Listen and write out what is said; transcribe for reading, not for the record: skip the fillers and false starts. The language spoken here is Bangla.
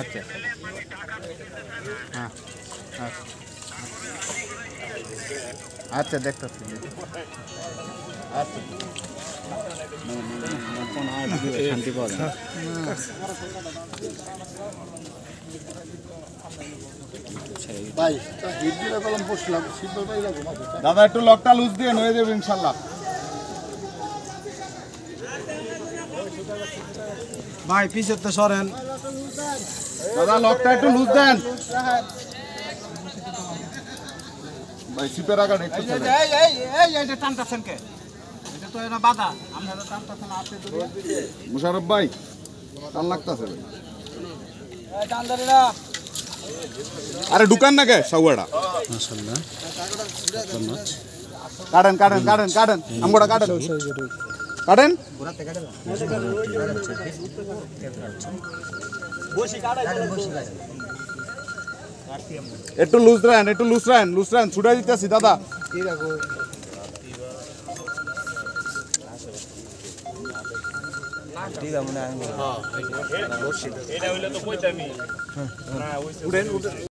আচ্ছা হ্যাঁ আচ্ছা দেখতেছি আচ্ছা শান্তি পাওয়া যায় দাদা একটু লকটা লুজ দিয়ে হয়ে যাবে ইনশাল্লাহ ভাই পিছের তো সরেন দাদা লকটা একটু লুজ দেন ভাই সিপের আগার একটু টানতেছেন কে এটা তো এরা বাধা আপনারা টানতেছেন আপনি মুশারফ ভাই টান লাগতেছে ভাই আরে দোকান না কে সাউয়াটা মাশাআল্লাহ কাটেন কাটেন কাটেন কাটেন আমগোটা কাটেন কাটেন একটু লুজ রান ছুটাই দিতেছি দাদা এটা হইলে তো কইতামই